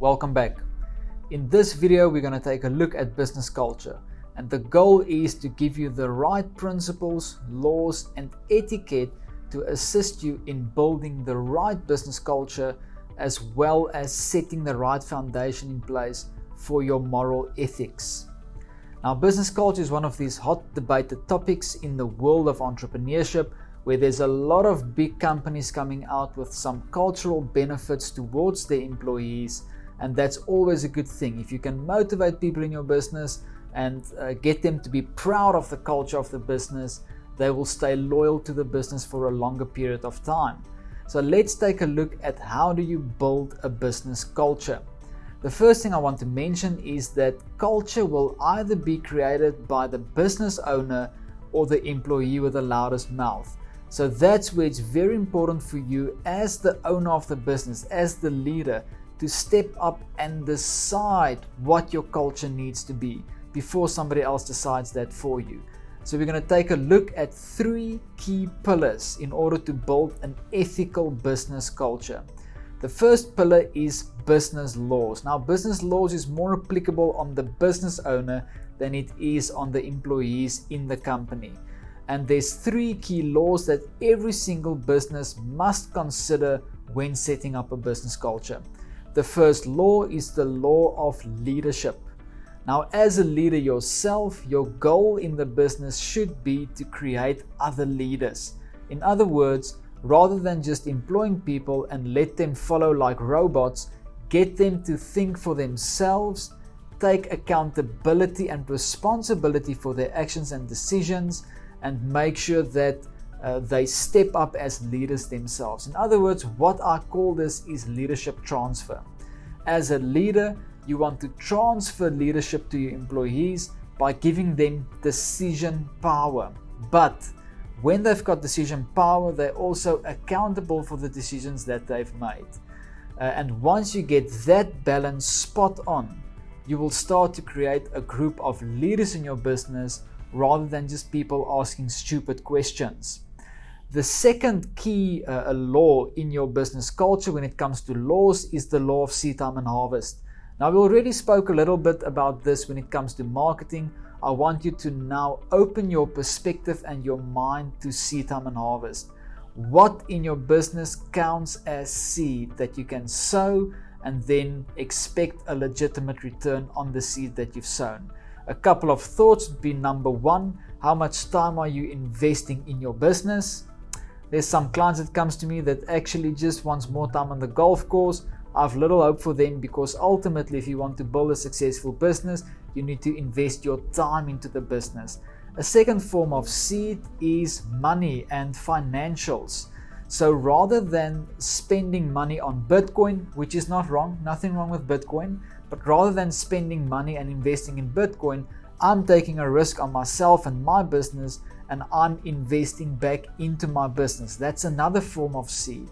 Welcome back. In this video, we're going to take a look at business culture, and the goal is to give you the right principles, laws, and etiquette to assist you in building the right business culture, as well as setting the right foundation in place for your moral ethics. Now, business culture is one of these hot debated topics in the world of entrepreneurship, where there's a lot of big companies coming out with some cultural benefits towards their employees, and that's always a good thing. If you can motivate people in your business and get them to be proud of the culture of the business, they will stay loyal to the business for a longer period of time. So let's take a look at how do you build a business culture. The first thing I want to mention is that culture will either be created by the business owner or the employee with the loudest mouth. So that's where it's very important for you as the owner of the business, as the leader, to step up and decide what your culture needs to be before somebody else decides that for you. So we're going to take a look at 3 key pillars in order to build an ethical business culture. The first pillar is business laws. Now, business laws is more applicable on the business owner than it is on the employees in the company. And there's 3 key laws that every single business must consider when setting up a business culture. The first law is the law of leadership. Now, as a leader yourself, your goal in the business should be to create other leaders. In other words, rather than just employing people and let them follow like robots, get them to think for themselves, take accountability and responsibility for their actions and decisions, and make sure that they step up as leaders themselves. In other words, what I call this is leadership transfer. As a leader, you want to transfer leadership to your employees by giving them decision power. But when they've got decision power, they're also accountable for the decisions that they've made. And once you get that balance spot on, you will start to create a group of leaders in your business rather than just people asking stupid questions. The second key law in your business culture when it comes to laws is the law of Seedtime and Harvest. Now, we already spoke a little bit about this when it comes to marketing. I want you to now open your perspective and your mind to Seedtime and Harvest. What in your business counts as seed that you can sow and then expect a legitimate return on the seed that you've sown? A couple of thoughts would be: number 1, how much time are you investing in your business? There's some clients that comes to me that actually just wants more time on the golf course. I've little hope for them, because ultimately, if you want to build a successful business, you need to invest your time into the business. A second form of seed is money and financials. So rather than spending money on Bitcoin, which is not wrong, nothing wrong with Bitcoin, but rather than spending money and investing in Bitcoin, I'm taking a risk on myself and my business, and I'm investing back into my business. That's another form of seed.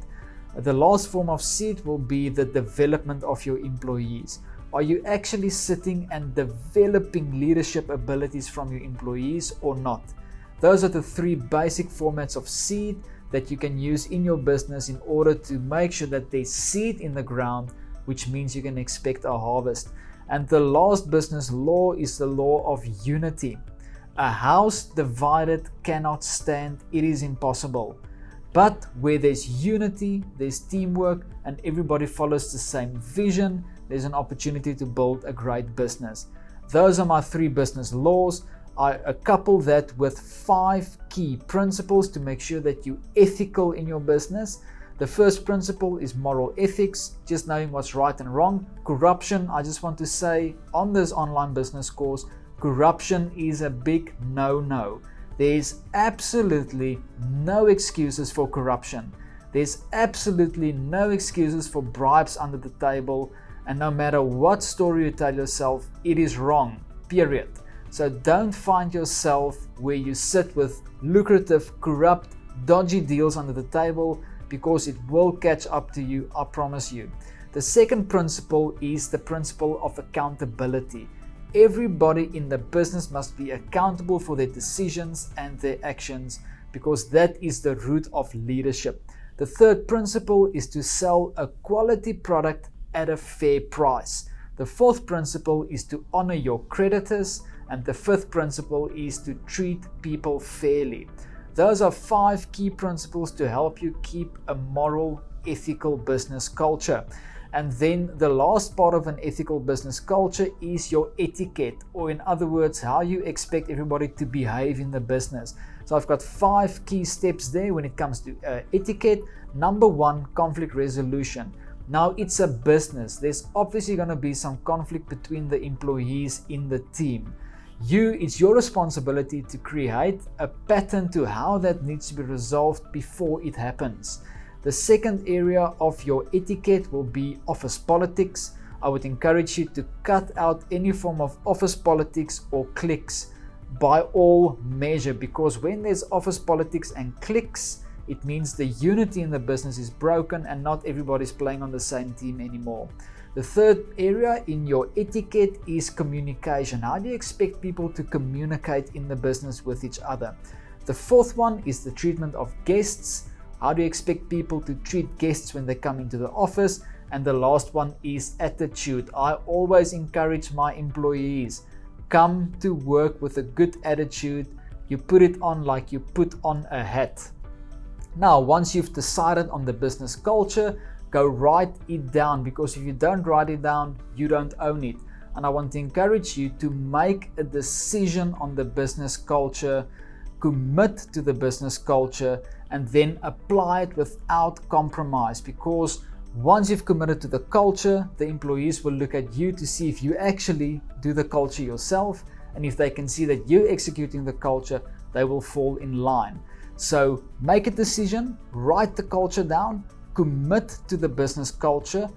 The last form of seed will be the development of your employees. Are you actually sitting and developing leadership abilities from your employees or not? Those are the 3 basic formats of seed that you can use in your business in order to make sure that there's seed in the ground, which means you can expect a harvest. And the last business law is the law of unity. A house divided cannot stand. It is impossible. But where there's unity, there's teamwork, and everybody follows the same vision, there's an opportunity to build a great business. Those are my 3 business laws. I couple that with 5 key principles to make sure that you're ethical in your business. The first principle is moral ethics, just knowing what's right and wrong. Corruption, I just want to say on this online business course, corruption is a big no-no. There's absolutely no excuses for corruption. There's absolutely no excuses for bribes under the table. And no matter what story you tell yourself, it is wrong, period. So don't find yourself where you sit with lucrative, corrupt, dodgy deals under the table, because it will catch up to you, I promise you. The second principle is the principle of accountability. Everybody in the business must be accountable for their decisions and their actions, because that is the root of leadership. The third principle is to sell a quality product at a fair price. The fourth principle is to honor your creditors, and the fifth principle is to treat people fairly. Those are 5 key principles to help you keep a moral, ethical business culture. And then the last part of an ethical business culture is your etiquette, or in other words, how you expect everybody to behave in the business. So I've got 5 key steps there when it comes to etiquette. Number 1, conflict resolution. Now it's a business. There's obviously going to be some conflict between the employees in the team. It's your responsibility to create a pattern to how that needs to be resolved before it happens. The second area of your etiquette will be office politics. I would encourage you to cut out any form of office politics or cliques by all measure, because when there's office politics and cliques, it means the unity in the business is broken and not everybody's playing on the same team anymore. The third area in your etiquette is communication. How do you expect people to communicate in the business with each other? The fourth one is the treatment of guests. How do you expect people to treat guests when they come into the office? And the last one is attitude. I always encourage my employees, come to work with a good attitude. You put it on like you put on a hat. Now, once you've decided on the business culture, go write it down, because if you don't write it down, you don't own it. And I want to encourage you to make a decision on the business culture, commit to the business culture, and then apply it without compromise, because once you've committed to the culture, the employees will look at you to see if you actually do the culture yourself, and if they can see that you're executing the culture, they will fall in line. So make a decision, write the culture down, commit to the business culture,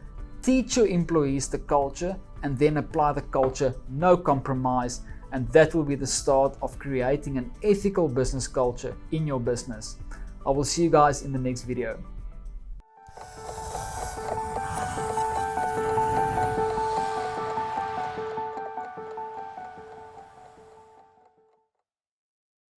teach your employees the culture, and then apply the culture, no compromise, and that will be the start of creating an ethical business culture in your business. I will see you guys in the next video.